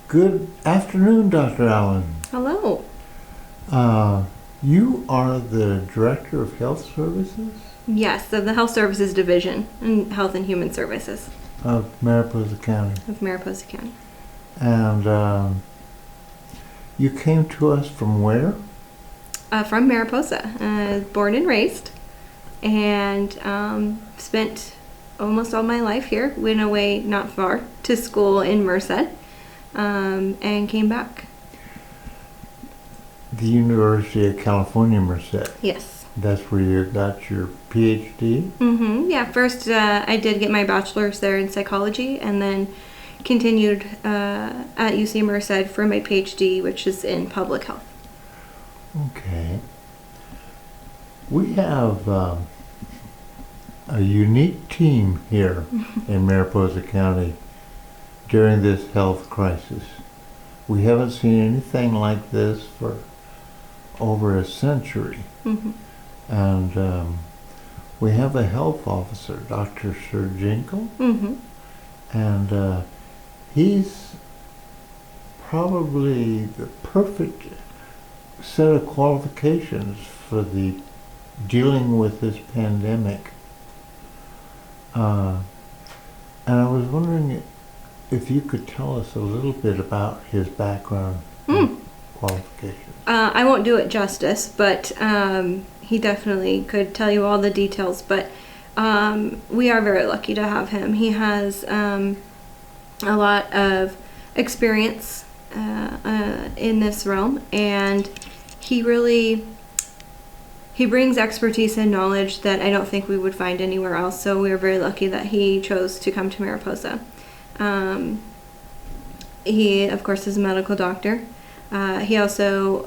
Good afternoon, Dr. Allen. Hello. You are the Director of Health Services Yes, of the Health Services Division in Health and Human Services of Mariposa County. of Mariposa County. And you came to us from where? From Mariposa, born and raised, and spent almost all my life here. Went away not far to school in Merced, and came back. The University of California, Merced. Yes. That's where you got your PhD? Yeah, first I did get my bachelor's there in psychology, and then continued at UC Merced for my PhD, which is in public health. Okay. We have a unique team here in Mariposa County during this health crisis. We haven't seen anything like this for over a century. And we have a health officer, Dr. Surginkle, and he's probably the perfect set of qualifications for the dealing with this pandemic. And I was wondering if you could tell us a little bit about his background and qualifications. I won't do it justice, but he definitely could tell you all the details. But we are very lucky to have him. He has a lot of experience in this realm, and he brings expertise and knowledge that I don't think we would find anywhere else. So we are very lucky that he chose to come to Mariposa. He, of course, is a medical doctor. He also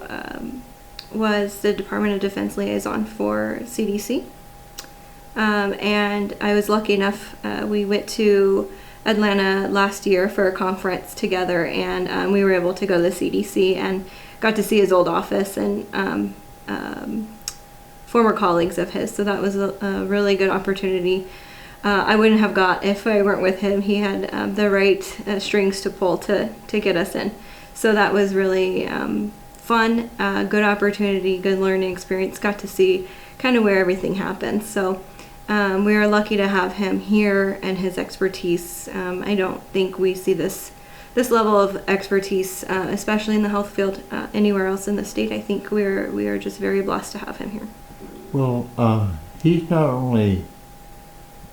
was the Department of Defense liaison for CDC. And I was lucky enough, we went to Atlanta last year for a conference together, and we were able to go to the CDC and got to see his old office and former colleagues of his. So that was a really good opportunity. I wouldn't have got if I weren't with him. He had the right strings to pull to get us in. So that was really fun, good opportunity, good learning experience. Got to see kind of where everything happens. So we are lucky to have him here and his expertise. I don't think we see this level of expertise, especially in the health field, anywhere else in the state. I think we are just very blessed to have him here. Well, he's not only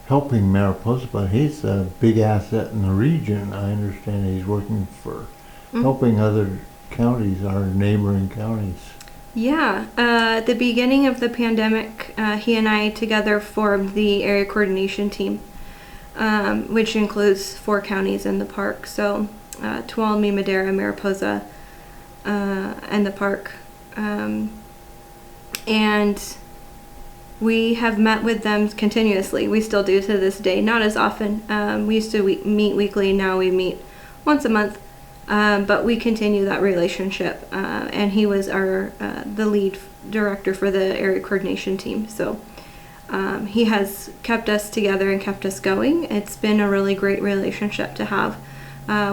helping Mariposa, but he's a big asset in the region. I understand he's working for helping other counties, our neighboring counties. Yeah, at the beginning of the pandemic, he and I together formed the area coordination team, which includes 4 counties in the park. So Tuolumne, Madera, Mariposa, and the park. And we have met with them continuously. We still do to this day, not as often. We used to meet weekly, now we meet once a month. But we continue that relationship, and he was the lead director for the area coordination team. So he has kept us together and kept us going. It's been a really great relationship to have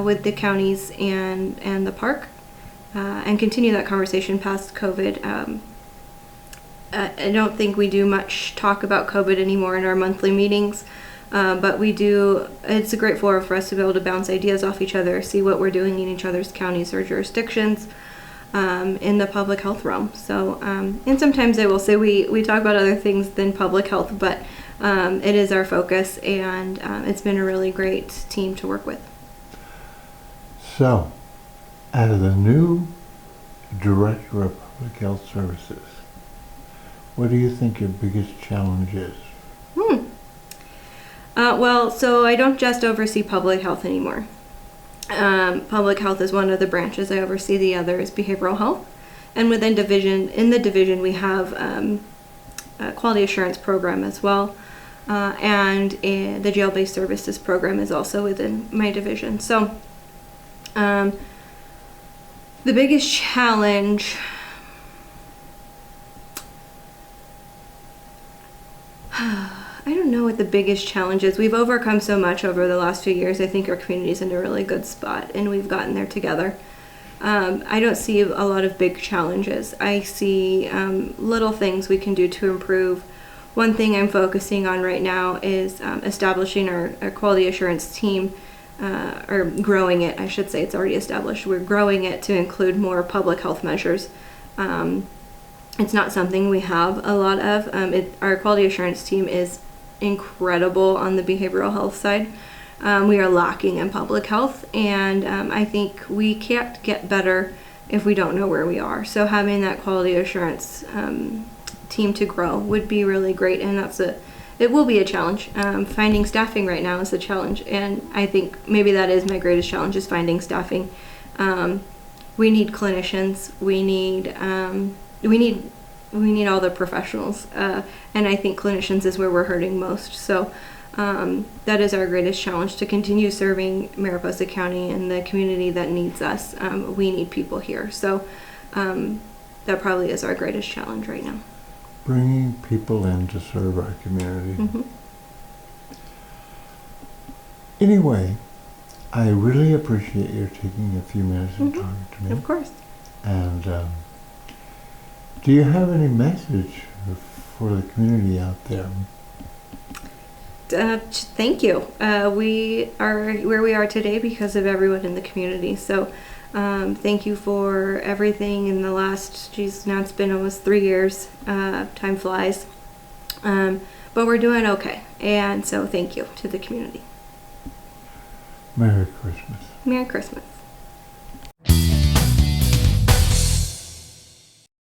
with the counties and the park, and continue that conversation past COVID. I don't think we do much talk about COVID anymore in our monthly meetings. But we do, it's a great forum for us to be able to bounce ideas off each other, see what we're doing in each other's counties or jurisdictions in the public health realm. So, and sometimes I will say we talk about other things than public health, but it is our focus, and it's been a really great team to work with. So, as the new Director of Public Health Services, what do you think your biggest challenge is? Well, so I don't just oversee public health anymore. Public health is one of the branches. I oversee the other is behavioral health. And in the division, we have a quality assurance program as well. And the jail-based services program is also within my division. So the biggest challenge, I don't know what the biggest challenge is. We've overcome so much over the last few years. I think our community's in a really good spot, and we've gotten there together. I don't see a lot of big challenges. I see little things we can do to improve. One thing I'm focusing on right now is establishing our quality assurance team, or growing it, I should say. It's already established. We're growing it to include more public health measures. It's not something we have a lot of. Our quality assurance team is incredible on the behavioral health side. We are lacking in public health, and I think we can't get better if we don't know where we are. So having that quality assurance team to grow would be really great, and it will be a challenge. Finding staffing right now is a challenge, and I think maybe that is my greatest challenge, is finding staffing. We need clinicians. We need all the professionals, and I think clinicians is where we're hurting most. So that is our greatest challenge, to continue serving Mariposa County and the community that needs us. We need people here. So that probably is our greatest challenge right now. Bringing people in to serve our community. Mm-hmm. Anyway, I really appreciate your taking a few minutes and Mm-hmm. talking to me. Of course. And do you have any message for the community out there? Thank you. We are where we are today because of everyone in the community. So thank you for everything in the last, now it's been almost 3 years. Time flies. But we're doing okay. And so thank you to the community. Merry Christmas. Merry Christmas.